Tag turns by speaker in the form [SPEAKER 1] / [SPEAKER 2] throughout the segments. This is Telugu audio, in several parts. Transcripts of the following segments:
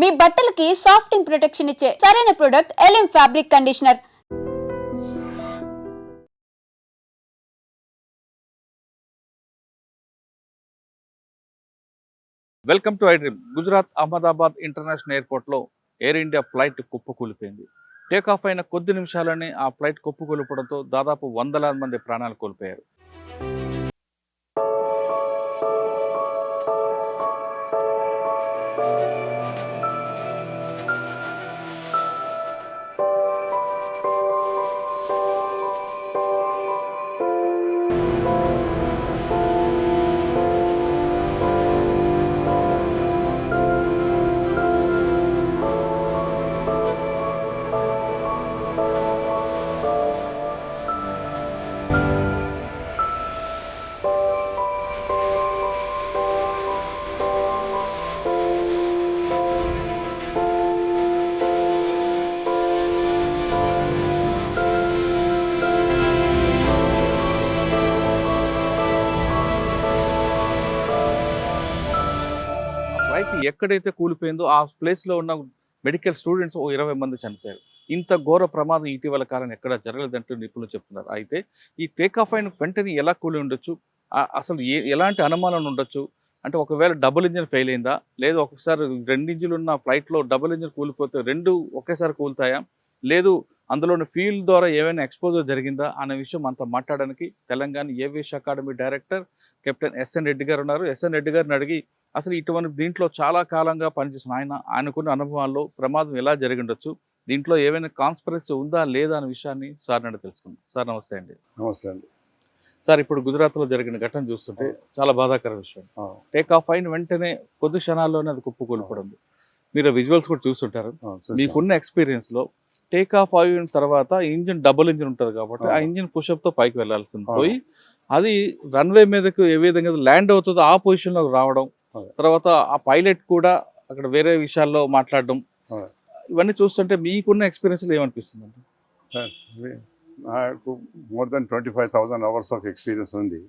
[SPEAKER 1] మీ బట్టలకి సాఫ్టింగ్ ప్రొటెక్షన్ ఇచ్చే సరైన ప్రొడక్ట్ ఎలిమ్ fabric conditioner.
[SPEAKER 2] Welcome to iDream. Gujarat Ahmedabad international ఎయిర్పోర్ట్లో ఎయిర్ ఇండియా ఫ్లైట్ కుప్పకూలిపోయింది. టేక్ ఆఫ్ అయిన కొద్ది నిమిషాలని ఆ ఫ్లైట్ కుప్పకూలిపోవడంతో దాదాపు వందలాది మంది ప్రాణాలు కోల్పోయారు. ఫ్లైట్ ఎక్కడైతే కూలిపోయిందో ఆ ప్లేస్లో ఉన్న మెడికల్ స్టూడెంట్స్ 20 మంది చనిపోయారు. ఇంత ఘోర ప్రమాదం ఇటీవల కాలం ఎక్కడ జరగలేదంటూ నిపుణులు చెప్తున్నారు. అయితే ఈ టేక్ ఆఫ్ అయిన వెంటనే ఎలా కూలి ఉండొచ్చు, అసలు ఎలాంటి అనుమానం ఉండొచ్చు అంటే, ఒకవేళ డబుల్ ఇంజిన్ ఫెయిల్ అయిందా, లేదు ఒకసారి 2 ఇంజిన్లు ఉన్న ఫ్లైట్లో డబుల్ ఇంజిన్ కూలిపోతే 2 ఒకేసారి కూలుతాయా, లేదు అందులోని ఫ్యూల్ ద్వారా ఏమైనా ఎక్స్పోజర్ జరిగిందా అనే విషయం అంతా మాట్లాడడానికి Telangana aviation academy director captain SN Reddy గారు ఉన్నారు. ఎస్ఎన్ రెడ్డి గారిని అడిగి అసలు ఇటువంటి దీంట్లో చాలా కాలంగా పనిచేసిన ఆయనకున్న అనుభవాల్లో ప్రమాదం ఎలా జరిగిండొచ్చు, దీంట్లో ఏమైనా కాన్స్పిరసీ ఉందా లేదా అనే విషయాన్ని సార్ అడిగి తెలుసుకుందాం. సార్ నమస్తే అండి.
[SPEAKER 3] నమస్తే అండి.
[SPEAKER 2] సార్, ఇప్పుడు గుజరాత్లో జరిగిన ఘటన చూస్తుంటే చాలా బాధాకర విషయం. టేక్ ఆఫ్ అయిన వెంటనే కొద్ది క్షణాల్లోనే అది కుప్పకూలిపోవడం. మీరు విజువల్స్ కూడా చూస్తుంటారు. మీకున్న ఎక్స్పీరియన్స్లో టేక్ ఆఫ్ అయిన తర్వాత ఇంజిన్ డబుల్ ఇంజిన్ ఉంటుంది కాబట్టి ఆ ఇంజిన్ పుషప్తో పైకి వెళ్ళాల్సింది పోయి అది రన్వే మీదకు ఏ విధంగా ల్యాండ్ అవుతుందో ఆ పొజిషన్లోకి రావడం, తర్వాత ఆ పైలట్ కూడా అక్కడ వేరే విషయాల్లో మాట్లాడడం, ఇవన్నీ చూస్తుంటే మీకున్న ఎక్స్పీరియన్స్లో ఏమనిపిస్తుంది అండి?
[SPEAKER 3] సార్, నాకు more than 25,000 hours of experience ఉంది.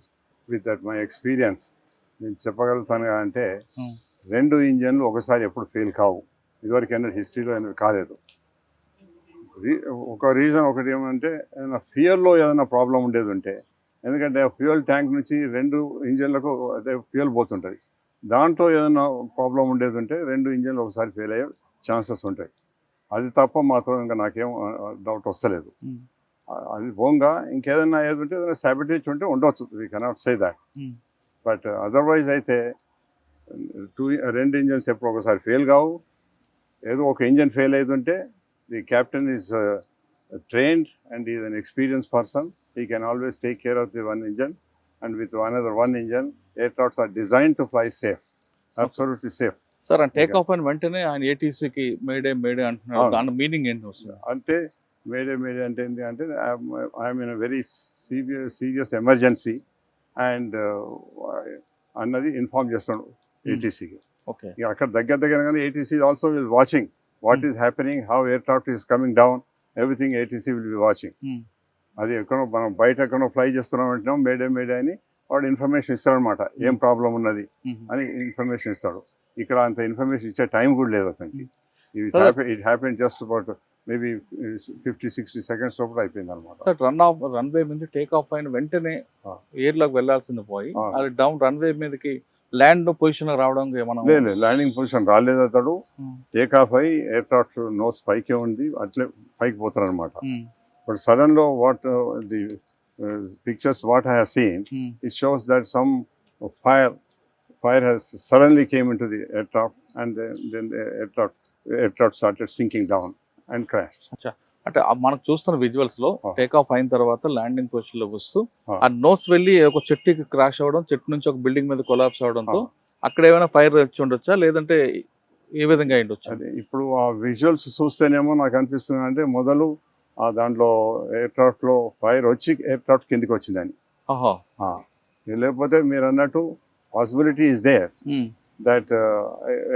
[SPEAKER 3] విత్ దట్ మై ఎక్స్పీరియన్స్ నేను చెప్పగలుగుతాను అంటే 2 ఇంజన్లు ఒకసారి ఎప్పుడు ఫెయిల్ కావు. ఇదివరకు ఏమైనా హిస్టరీలో ఏమైనా కాలేదు. ఒక రీజన్ ఒకటి ఏమంటే, ఏదైనా ఫ్యూయల్లో ఏదైనా ప్రాబ్లం ఉండేది ఉంటే, ఎందుకంటే ఫ్యూయల్ ట్యాంక్ నుంచి 2 ఇంజన్లకు అదే ఫ్యూయల్ పోతుంటుంది. దాంట్లో ఏదైనా ప్రాబ్లం ఉండేది ఉంటే 2 ఇంజన్లు ఒకసారి ఫెయిల్ అయ్యే ఛాన్సెస్ ఉంటాయి. అది తప్ప మాత్రం ఇంకా నాకేం డౌట్ వస్తలేదు. అది పోగా ఇంకేదైనా ఏది ఉంటే ఏదైనా సాబిటేజ్ ఉంటే ఉండవచ్చు. We cannot say that. But otherwise అయితే 2 ఇంజన్స్ ఎప్పుడు ఒకసారి ఫెయిల్ కావు. ఏదో ఒక ఇంజన్ ఫెయిల్ అవుతుంటే the captain is trained and he is an experienced person. He can always take care of the one engine, and with another one engine, aircrafts are designed to fly safe, absolutely safe.
[SPEAKER 2] Sir, take off అయిన వెంటనే ఆయన ఏటీసీకి మేడే మేడే అంటున్నారు. దాని మీనింగ్ ఏంటి వస్తుంది
[SPEAKER 3] అంటే? మేడే మేడే అంటే ఏంటి అంటే, I'm in very serious emergency and అన్నది ఇన్ఫార్మ్ చేస్తాడు ఏటీసీకి.
[SPEAKER 2] ఓకే,
[SPEAKER 3] అక్కడ దగ్గరగానే ATC also will watching what is happening, how aircraft is coming down, everything ATC will be watching. అది ఎక్కడో మనం బయట ఎక్కడో ఫ్లై చేస్తున్నాం అంటున్నాం, మేడే మేడే అని వాడు ఇన్ఫర్మేషన్ ఇస్తాడనమాట. ఏం ప్రాబ్లం ఉన్నది అని ఇన్ఫర్మేషన్ ఇస్తాడు. ఇక్కడ అంత ఇన్ఫర్మేషన్ ఇచ్చే టైం కూడా లేదు అతనికి. It happen just about maybe 50-60 seconds లోపల అయిపోయింది అనమాట.
[SPEAKER 2] రన్వే మీద టేక్ ఆఫ్ అయిన వెంటనే ఎయిర్లోకి వెళ్ళాల్సింది పోయి అది డౌన్ రన్వే మీదకి ల్యాండ్ పొజిషన్ రావడం
[SPEAKER 3] లేదు. ల్యాండింగ్ పొజిషన్ రాలేదు. అతడు టేక్ ఆఫ్ అయ్యి ఎయిర్క్రాఫ్ట్ నోస్ పైకే ఉంది, అట్లే పైకి పోతారు అనమాట. బట్ సడన్ లో what the pictures what I have seen, it shows that some fire has suddenly came into the aircraft, and then the aircraft started sinking down and crashed.
[SPEAKER 2] అంటే మనకు చూస్తున్న విజువల్స్ లో టేక్ ఆఫ్ అయిన తర్వాత ల్యాండింగ్ పొజిషన్ లో వస్తూ ఆ నోస్ వెళ్ళి ఒక చెట్టుకి క్రాష్ అవ్వడం, చెట్టు నుంచి ఒక బిల్డింగ్ మీద కొలాప్స్ అవడంతో అక్కడ ఏమైనా ఫైర్ వచ్చి ఉండొచ్చా, లేదంటే ఏ విధంగా అయ్యుండొచ్చు?
[SPEAKER 3] అదే ఇప్పుడు ఆ విజువల్స్ చూస్తేనేమో నాకు అనిపిస్తుంది అంటే, మొదలు దాంట్లో ఎయిర్క్రాఫ్ట్ లో ఫైర్ వచ్చి ఎయిర్క్రాఫ్ట్ కిందికి వచ్చిందని. లేకపోతే మీరు అన్నట్టు possibility is there that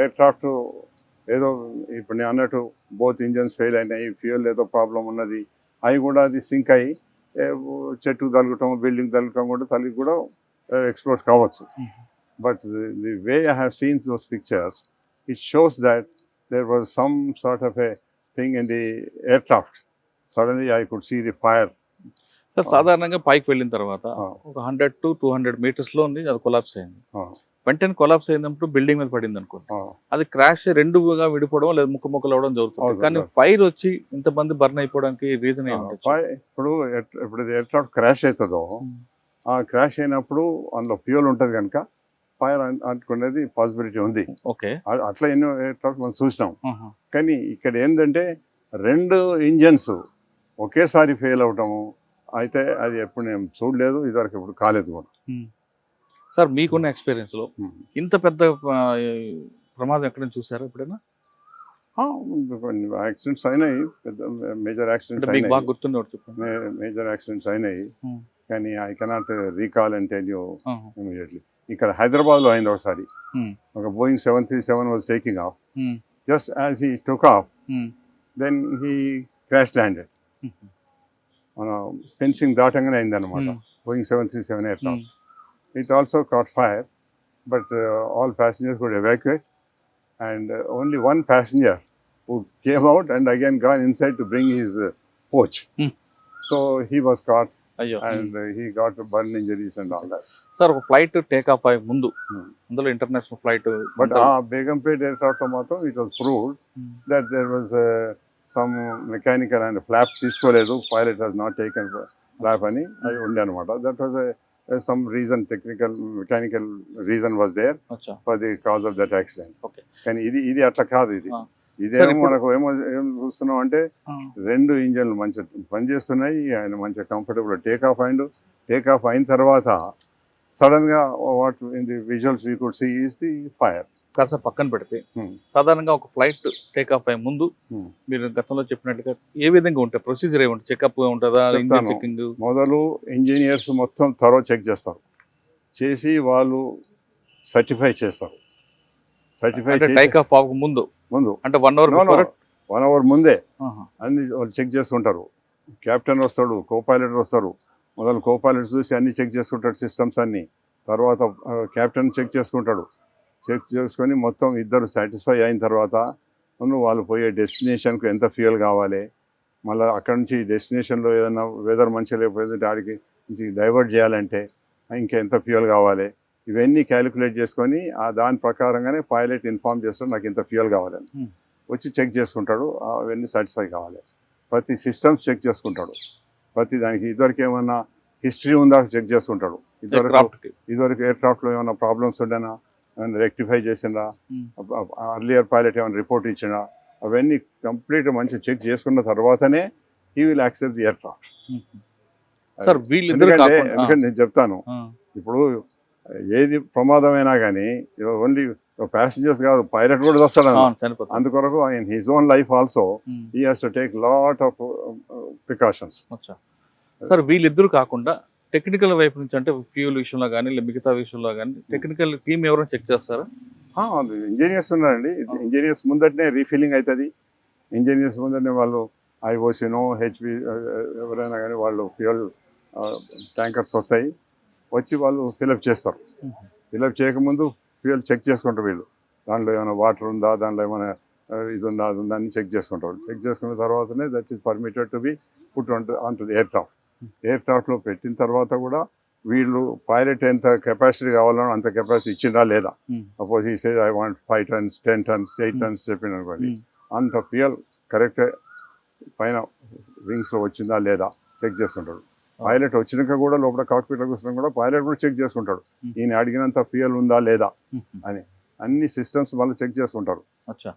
[SPEAKER 3] aircraft ఏదో ఇప్పుడు నేను అన్నట్టు బోత్ ఇంజన్స్ ఫెయిల్ అయినాయి, ఫ్యూయల్ ఏదో ప్రాబ్లం ఉన్నది, అవి కూడా అది సింక్ అయ్యి చెట్టు తగలటం, బిల్డింగ్ తగలటం కూడా తల్లి కూడా ఎక్స్ప్లోడ్ కావచ్చు. But the way I have seen those pictures, it shows that there was some sort of a thing in the aircraft. Suddenly I could see the fire.
[SPEAKER 2] Sir సాధారణంగా పైకి వెళ్ళిన తర్వాత
[SPEAKER 3] ఆ.
[SPEAKER 2] ఒక 100 to 200 మీటర్స్లో ఉంది, అది కొలాప్స్ అయింది.
[SPEAKER 3] Ah,
[SPEAKER 2] వెంటనే కొలాప్స్ అయినప్పుడు బిల్డింగ్ మీద పడింది అనుకోండి,
[SPEAKER 3] ah.
[SPEAKER 2] అది క్రాష్ రెండుగా విడిపోవడం లేదా ముక్కలు అవడం జరుగుతుంది.
[SPEAKER 3] అవును,
[SPEAKER 2] కానీ
[SPEAKER 3] అవును.
[SPEAKER 2] ఫైర్ వచ్చి ఇంతమంది బర్న్ అయిపోవడానికి రీజన్ ఏంటంటే
[SPEAKER 3] ఇప్పుడు ఇది ఎయిర్క్రాఫ్ట్ క్రాష్ అవుతుందో ఆ క్రాష్ అయినప్పుడు అందులో ఫ్యూయల్ ఉంటుంది కనుక ఫైర్ అనుకునేది పాసిబిలిటీ ఉంది.
[SPEAKER 2] ఓకే.
[SPEAKER 3] అట్లా ఎన్నో ఎయిర్క్రాఫ్ట్ మనం చూసినాం. కానీ ఇక్కడ ఏంటంటే 2 ఇంజన్స్ ఒకేసారి ఫెయిల్ అవటము అయితే అది ఎప్పుడు నేను చూడలేదు, ఇదివరకు ఎప్పుడు కాలేదు కూడా.
[SPEAKER 2] సార్ మీకున్న ఎక్స్పీరియన్స్ లో
[SPEAKER 3] Hmm.
[SPEAKER 2] ఇంత పెద్ద ప్రమాదం ఎక్కడైనా చూసారా ఎప్పుడైనా?
[SPEAKER 3] కొన్ని యాక్సిడెంట్స్ అయినాయి, పెద్ద మేజర్
[SPEAKER 2] అంటే
[SPEAKER 3] యాక్సిడెంట్స్
[SPEAKER 2] మీకు
[SPEAKER 3] అయినాయి,
[SPEAKER 2] బాగా గుర్తుండే ఒకటి చెప్పండి.
[SPEAKER 3] మేజర్ యాక్సిడెంట్స్ అయినాయి.
[SPEAKER 2] Hmm.
[SPEAKER 3] కానీ I cannot recall and tell you
[SPEAKER 2] Uh-huh.
[SPEAKER 3] Immediately. ఇక్కడ హైదరాబాద్లో అయింది ఒకసారి.
[SPEAKER 2] Hmm.
[SPEAKER 3] ఒక Boeing 737 was taking off.
[SPEAKER 2] Hmm.
[SPEAKER 3] Just as he took off
[SPEAKER 2] Hmm.
[SPEAKER 3] Then he crash landed.
[SPEAKER 2] Hmm.
[SPEAKER 3] మన ఫెన్సింగ్ దాటంగానే అయిందన్నమాట.
[SPEAKER 2] Hmm.
[SPEAKER 3] Boeing 737 aircraft.
[SPEAKER 2] Hmm.
[SPEAKER 3] It also caught fire, but all passengers could evacuate, and only one passenger who came out and again gone inside to bring his pouch.
[SPEAKER 2] Hmm.
[SPEAKER 3] So he was caught
[SPEAKER 2] అయ్యో.
[SPEAKER 3] and he got burn injuries and all that.
[SPEAKER 2] Sir ఒక ఫ్లైట్ టేక్ ఆఫ్ అయ్యే ముందు
[SPEAKER 3] Hmm.
[SPEAKER 2] అందులో international flight
[SPEAKER 3] But Begumpet aircraft matter, it was proved that there was some mechanical and flaps తీసుకోలేదు, pilot has not taken flap అని అది ఉండే అనమాట. That was some reason, technical mechanical reason was there
[SPEAKER 2] అచ్చా.
[SPEAKER 3] for the cause of that accident.
[SPEAKER 2] Okay.
[SPEAKER 3] కానీ ఇది అట్లా కాదు. ఇది
[SPEAKER 2] Ah.
[SPEAKER 3] ఇదేమో
[SPEAKER 2] ఇప్పుడు-
[SPEAKER 3] మనకు ఏం చూస్తున్నాం అంటే 2 ఇంజన్లు మంచిగా పనిచేస్తున్నాయి, ఆయన మంచిగా కంఫర్టబుల్ టేక్ ఆఫ్ అయిన తర్వాత సడన్ గా what in the visuals we could see is the fire.
[SPEAKER 2] కాస్త పక్కన పెడితే
[SPEAKER 3] Hmm.
[SPEAKER 2] సాధారణంగా ఒక ఫ్లైట్ టేక్ ఆఫ్ అయ్యే ముందు
[SPEAKER 3] Hmm.
[SPEAKER 2] మీరు గతంలో చెప్పినట్టుగా ఏ విధంగా ఉంటాయి ప్రొసీజర్ ఏముంటుంది? చెకప్ ఉంటుందా, ఇంజిన్
[SPEAKER 3] చెప్తాను.
[SPEAKER 2] చెకింగ్?
[SPEAKER 3] మొదలు ఇంజనీర్స్ మొత్తం త్వరగా చెక్ చేస్తారు, చేసి వాళ్ళు సర్టిఫై చేస్తారు. సర్టిఫై
[SPEAKER 2] అంటే
[SPEAKER 3] చేసి
[SPEAKER 2] టేక్ ఆఫ్ అవ్వక ముందు
[SPEAKER 3] ముందు
[SPEAKER 2] అంటే 1 అవర్
[SPEAKER 3] 1 అవర్ ముందే అన్ని వాళ్ళు చెక్ చేసుకుంటారు. కెప్టెన్ వస్తాడు, కో పైలట్ వస్తారు. మొదలు కో పైలట్ చూసి అన్ని చెక్ చేసుకుంటాడు, సిస్టమ్స్ అన్ని. తర్వాత కెప్టెన్ చెక్ చేసుకుంటాడు. చెక్ చేసుకొని మొత్తం ఇద్దరు సాటిస్ఫై అయిన తర్వాత వాళ్ళు పోయే డెస్టినేషన్కు ఎంత ఫ్యూయల్ కావాలి, మళ్ళీ అక్కడ నుంచి డెస్టినేషన్లో ఏదైనా వెదర్ మంచిగా లేకపోతే ఆడికి డైవర్ట్ చేయాలంటే ఇంకెంత ఫ్యూయల్ కావాలి, ఇవన్నీ క్యాలిక్యులేట్ చేసుకొని దాని ప్రకారంగానే పైలట్ ఇన్ఫార్మ్ చేస్తాడు నాకు ఇంత ఫ్యూయల్ కావాలని. వచ్చి చెక్ చేసుకుంటాడు, అవన్నీ సాటిస్ఫై కావాలి. ప్రతి సిస్టమ్స్ చెక్ చేసుకుంటాడు, ప్రతి దానికి ఇదివరకు ఏమన్నా హిస్టరీ ఉందా చెక్ చేసుకుంటాడు. ఇదివరకు ఎయిర్క్రాఫ్ట్లో ఏమైనా ప్రాబ్లమ్స్ ఉండేనా, ఏమైనా రెక్టిఫై చేసిందా, అర్లియర్ పైలట్ ఏమైనా రిపోర్ట్ ఇచ్చినా, అవన్నీ కంప్లీట్ మంచిగా చెక్ చేసుకున్న తర్వాతనే he will accept the aircraft.
[SPEAKER 2] Sir వీళ్ళిద్దరు
[SPEAKER 3] ఎందుకంటే నేను చెప్తాను, ఇప్పుడు ఏది ప్రమాదమైనా కానీ ఓన్లీ ప్యాసింజర్స్ కాదు, పైలట్ కూడా వస్తాడు. అందుకొరకు in his own life also he has to take lot of precautions.
[SPEAKER 2] Sir వీళ్ళిద్దరు కాకుండా టెక్నికల్ వైపు నుంచి అంటే ఫ్యూల్ విషయంలో కానీ మిగతా విషయంలో కానీ టెక్నికల్ టీమ్ ఎవరైనా చెక్ చేస్తారా?
[SPEAKER 3] ఇంజనీర్స్ ఉన్నారండి. ఇంజనీర్స్ ముందటనే రీఫిల్లింగ్ అవుతుంది. ఇంజనీర్స్ ముందటనే వాళ్ళు ఐఓసినో హెచ్పి ఎవరైనా కానీ వాళ్ళు ఫ్యూయల్ ట్యాంకర్స్ వస్తాయి, వచ్చి వాళ్ళు ఫిలప్ చేస్తారు. ఫిలప్ చేయకముందు ఫ్యూయల్ చెక్ చేసుకుంటారు వీళ్ళు. దాంట్లో ఏమైనా వాటర్ ఉందా, దాంట్లో ఏమైనా ఇది ఉందా, అది ఉందా అని చెక్ చేసుకుంటారు. చెక్ చేసుకున్న తర్వాతనే that is permitted to be put on to the aircraft. ఎయిర్క్రాఫ్ట్లో పెట్టిన తర్వాత కూడా వీళ్ళు పైలట్ ఎంత కెపాసిటీ కావాలనో అంత కెపాసిటీ ఇచ్చిందా లేదా. సపోజ్ ఈ Sage I want 5 tons 10 tons 8 tons చెప్పిన అనుకోండి, అంత ఫ్యూయల్ కరెక్ట్ పైన వింగ్స్లో వచ్చిందా లేదా చెక్ చేసుకుంటాడు. పైలట్ వచ్చినాక కూడా లోపల కాక్పిట్లో కూర్చున్నా కూడా పైలట్ కూడా చెక్ చేసుకుంటాడు, ఈయన అడిగినంత ఫ్యూయల్ ఉందా లేదా అని. అన్ని సిస్టమ్స్ వాళ్ళు చెక్ చేసుకుంటారు.
[SPEAKER 2] అచ్చా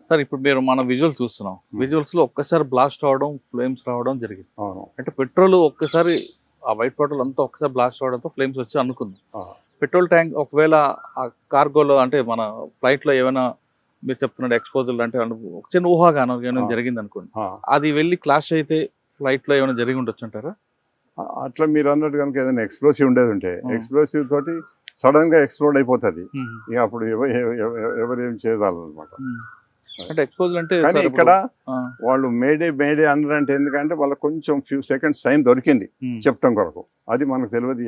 [SPEAKER 2] సార్, ఇప్పుడు మీరు మన విజువల్ చూస్తున్నాం, విజువల్స్ లో ఒక్కసారి బ్లాస్ట్ అవడం, ఫ్లేమ్స్ రావడం జరిగింది. అంటే పెట్రోల్ ఒక్కసారి ఆ వైట్ పెట్రోల్ అంతా ఒక్కసారి బ్లాస్ట్ అవడంతో ఫ్లేమ్స్ వచ్చి అనుకుందాం. పెట్రోల్ ట్యాంక్ ఒకవేళ ఆ కార్గోలో అంటే మన ఫ్లైట్ లో ఏమైనా మీరు చెప్తున్నాడు ఎక్స్పోజల్ అంటే ఒక చిన్న ఊహాగానం ఏమైనా జరిగింది అనుకోండి, అది వెళ్ళి క్లాష్ అయితే ఫ్లైట్ లో ఏమైనా జరిగి ఉండొచ్చు అంటారా?
[SPEAKER 3] అట్లా మీరు అన్నట్టు కనుక ఏదైనా ఎక్స్ప్లోసివ్ ఉండేది ఉంటే ఎక్స్ప్లోసివ్ తోటి సడన్ గా ఎక్స్ప్లోడ్ అయిపోతుంది. ఇక అప్పుడు ఎవరు ఏం చేయాలన్నమాట.
[SPEAKER 2] అంటే ఎక్స్పోజల్ అంటే
[SPEAKER 3] కానీ ఇక్కడ వాళ్ళు మేడే అన్నారంటే ఎందుకంటే వాళ్ళకి కొంచెం ఫ్యూ సెకండ్స్ టైం దొరికింది చెప్పడం కొరకు. అది మనకు తెలియదు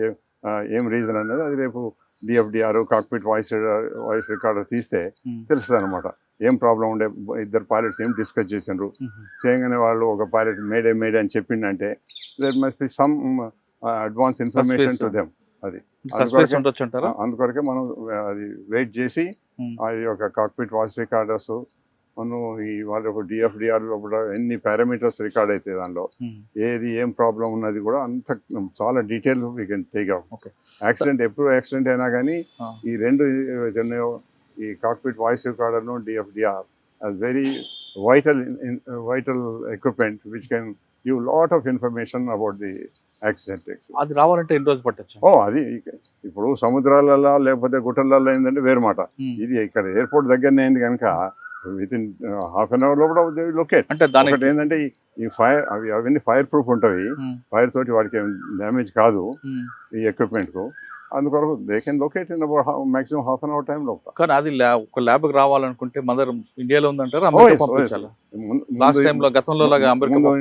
[SPEAKER 3] ఏం రీజన్ అనేది. అది రేపు డిఎఫ్డిఆర్ కాక్పిట్ వాయిస్ రికార్డర్ తీస్తే తెలుస్తుంది అనమాట. ఏం ప్రాబ్లం ఉండే, ఇద్దరు పైలట్స్ ఏం డిస్కస్ చేసిండ్రు, చేయగానే వాళ్ళు ఒక పైలట్ మేడే అని చెప్పిండంటే there must be some advance information to them. అది
[SPEAKER 2] సస్పెన్స్ ఉండొచ్చు అంటారా?
[SPEAKER 3] అందుకొరకే మనం అది వెయిట్ చేసి అది ఒక కాక్పిట్ వాయిస్ రికార్డర్స్ మనం ఈ వాళ్ళ డిఎఫ్డిఆర్ కూడా ఎన్ని పారామీటర్స్ రికార్డ్ అవుతాయి దానిలో, ఏది ఏం ప్రాబ్లం ఉన్నది కూడా అంత చాలా detail we can take out. Accident ఎప్పుడు యాక్సిడెంట్ అయినా కానీ ఈ రెండు ఉన్నాయో, ఈ కాక్పిట్ వాయిస్ రికార్డర్ను DFDR as very vital equipment which can give lot of information about the accident.
[SPEAKER 2] అది రావాలంటే ఎన్ని రోజులు పట్టచ్చు?
[SPEAKER 3] అది ఇప్పుడు సముద్రాలలో లేకపోతే గుట్టలలో ఏంటంటే వేరు మాట, ఇది ఇక్కడ ఎయిర్పోర్ట్ దగ్గరనే అయింది కనుక within half an hour లోపల లొకేట్.
[SPEAKER 2] అంటే దానికి
[SPEAKER 3] ఒకటి ఏంటంటే ఈ ఫైర్ అవన్నీ ఫైర్ ప్రూఫ్ ఉంటాయి, ఫైర్ తోటి వాడికి ఏం డ్యామేజ్ కాదు ఈ ఎక్విప్మెంట్ కు, అందుకొరకు they can locate in about maximum half an hour time లోపల.
[SPEAKER 2] కానీ అది ఒక ల్యాబ్ కి రావాలనుకుంటే మదర్ ఇండియాలో ఉందంటారా? లాస్ట్ టైం లో గతంలో లాగా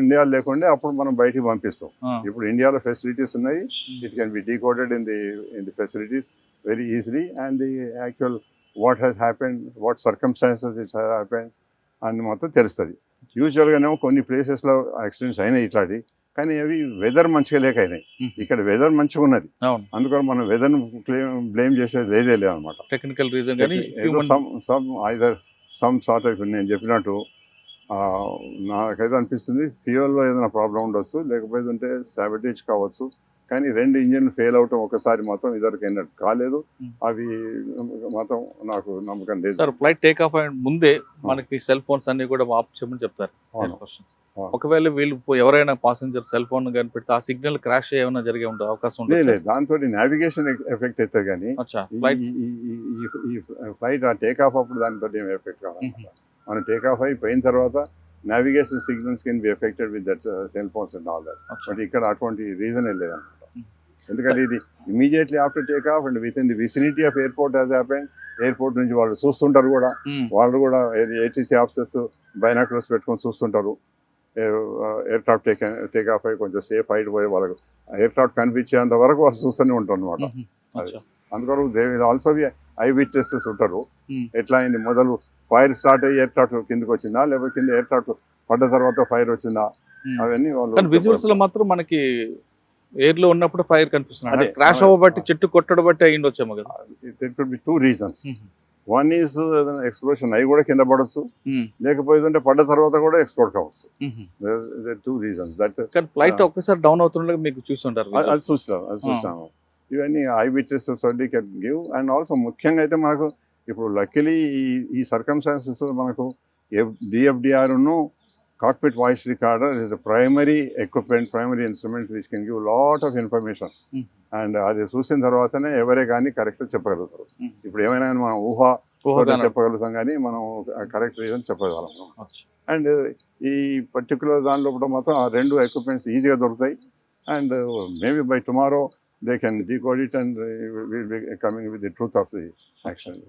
[SPEAKER 3] ఇండియా లేకుండే అప్పుడు మనం బయటికి పంపిస్తాం. ఇప్పుడు ఇండియాలో ఫెసిలిటీస్ ఉన్నాయి, it can be decoded in the facilities very easily, and the actual what has happened, what circumstances it's happened అని మొత్తం తెలుస్తుంది. యూజువల్గానేమో కొన్ని ప్లేసెస్లో యాక్సిడెంట్స్ అయినాయి ఇట్లాంటి, కానీ అవి వెదర్ మంచిగా లేక అయినాయి. ఇక్కడ వెదర్ మంచిగా ఉన్నది, అందుకని మనం వెదర్ బ్లేమ్ చేసేది లేదే లేదనమాట.
[SPEAKER 2] Technical reason
[SPEAKER 3] some sort of నేను చెప్పినట్టు నాకైతే అనిపిస్తుంది ఫ్యూయల్లో ఏదైనా ప్రాబ్లం ఉండొచ్చు, లేకపోతే సాబిటేజ్ కావచ్చు, కానీ రెండు ఇంజిన్ ఫెయిల్ అవటం ఒకసారి మాత్రం ఇద్దరికి అయినట్టు కాలేదు. అవి మాత్రం నాకు నమ్మకం లేదు.
[SPEAKER 2] సార్ ఫ్లైట్ టేక్ ఆఫ్ అయిన ముందే మనకి సెల్ ఫోన్స్ అన్ని కూడా ఆఫ్ చేయమని చెప్తారు. ఒకవేళ వీళ్ళు ఎవరైనా పాసెంజర్ సెల్ ఫోన్ కనిపెడితే ఆ సిగ్నల్ క్రాష్ ఏమైనా జరిగే ఉండే అవకాశం ఉంది?
[SPEAKER 3] లేదు, దాంతో నావిగేషన్ ఎఫెక్ట్ అవుతుంది, కానీ ఈ ఫ్లైట్ ఆ టేక్ ఆఫ్ అప్పుడు దానితో ఏం ఎఫెక్ట్ కాదన్నమాట. మనం టేక్ ఆఫ్ అయిపోయిన తర్వాత navigation signals can be affected with that cell phones and all that. But ఇక్కడ అటువంటి రీజనే లేదన్నమాట, ఎందుకంటే ఇది immediately after take off and with in the vicinity of airport has happened. Airport నుంచి వాళ్ళు చూస్తుంటారు కూడా, వాళ్ళు కూడా ఏటీసీ ఆఫీసర్స్ బైనాక్యులర్స్ పెట్టుకొని చూస్తుంటారు. ఎయిర్ క్రాఫ్ట్ టేక్ ఆఫ్ అయ్యి కొంచెం సేఫ్ హైట్ పోయి వాళ్ళకు ఎయిర్ క్రాఫ్ట్ కనిపించేంత వరకు వాళ్ళు చూస్తూనే ఉంటారు అనమాట. అది అందుకొరకు they will also be I witnesses ఉంటారు. ఎట్లా అయింది, మొదలు ఫైర్ స్టార్ట్ అయ్యి ఎయిర్ క్రాఫ్ట్ కిందకి వచ్చిందా, లేకపోతే కింద ఎయిర్ క్రాఫ్ట్ పడ్డ తర్వాత ఫైర్ వచ్చిందా, అవన్నీ వాళ్ళు.
[SPEAKER 2] విజువల్స్ లో మాత్రం మనకి ఎయిర్ లో ఉన్నప్పుడు ఫైర్ కనిపిస్తుంది, క్రాష్ అవ్వబట్టి చెట్టు కొట్టడం బట్టి అయ్యి వచ్చాము కదా.
[SPEAKER 3] There could be 2 reasons. One is explosion అవి కూడా కింద పడవచ్చు, లేకపోతే పడ్డ తర్వాత కూడా ఎక్స్ప్లోడ్ కావచ్చు. 2 reasons.
[SPEAKER 2] ఫ్లైట్ ఒక్కసారి డౌన్ అవుతుండగా మీకు చూస్తుంటారు,
[SPEAKER 3] అది చూస్తాము. ఇవన్నీ I witnesses can give. And also ముఖ్యంగా అయితే మనకు ఇప్పుడు లక్కీలీ ఈ సర్కమ్స్టాన్సెస్ మనకు డిఎఫ్డిఆర్ cockpit voice recorder is the primary equipment, primary instrument which can give a lot of information. And అది చూసిన తర్వాతనే ఎవరే కానీ కరెక్ట్ చెప్పగలుగుతారు. ఇప్పుడు ఏమైనా మనం ఊహ చెప్పగలుగుతాం, కానీ మనం కరెక్ట్ రీజన్ చెప్పగలం. అండ్ ఈ పర్టికులర్ దానిలో కూడా మాత్రం ఆ రెండు ఎక్విప్మెంట్స్ ఈజీగా దొరుకుతాయి. And maybe by tomorrow they can decode it and will be coming with the truth of the action.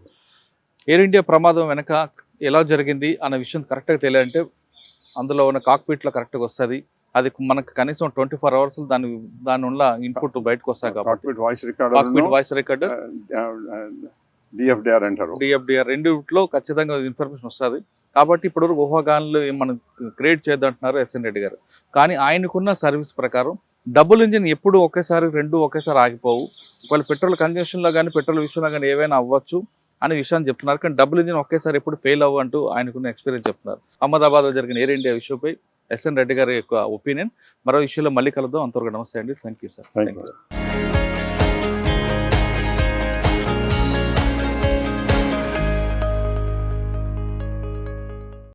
[SPEAKER 2] Air India ప్రమాదం వెనక ఎలా జరిగింది అన్న విషయం కరెక్ట్గా తెలియాలంటే అందులో ఉన్న కాక్పిట్లో కరెక్ట్గా వస్తుంది. అది మనకు కనీసం 24 hours దాని ఉన్న ఇన్పుట్ బయటకు వస్తాయి కాబట్టి కాక్పిట్ వాయిస్ రికార్డర్
[SPEAKER 3] డిఎఫ్డిఆర్ అంటారు.
[SPEAKER 2] డిఎఫ్డిఆర్ రెండిట్లో ఖచ్చితంగా ఇన్ఫర్మేషన్ వస్తుంది. కాబట్టి ఇప్పుడు ఊహాగానాలు మనం క్రియేట్ చేద్దంటున్నారు ఎస్ఎన్ రెడ్డి గారు. కానీ ఆయనకున్న సర్వీస్ ప్రకారం డబుల్ ఇంజిన్ ఎప్పుడు రెండు ఒకేసారి ఆగిపోవు. ఒకవేళ పెట్రోల్ కన్జంప్షన్లో కానీ పెట్రోల్ విషయంలో కానీ ఏవైనా అవ్వచ్చు అనే విషయాన్ని చెప్తున్నారు. కానీ డబుల్ ఇంజిన్ ఒకేసారి ఎప్పుడు ఫెయిల్ అవ్వంటూ ఆయనకున్న ఎక్స్పీరియన్స్ చెప్తున్నారు. అహ్మదాబాద్లో జరిగిన ఎయిర్ ఇండియా విషయంపై ఎస్ఎన్ రెడ్డి గారి యొక్క ఒపీనియన్. మరో విషయంలో మళ్ళీ కలుద్దాం. అంతవరకు నమస్తే అండి. Thank you sir.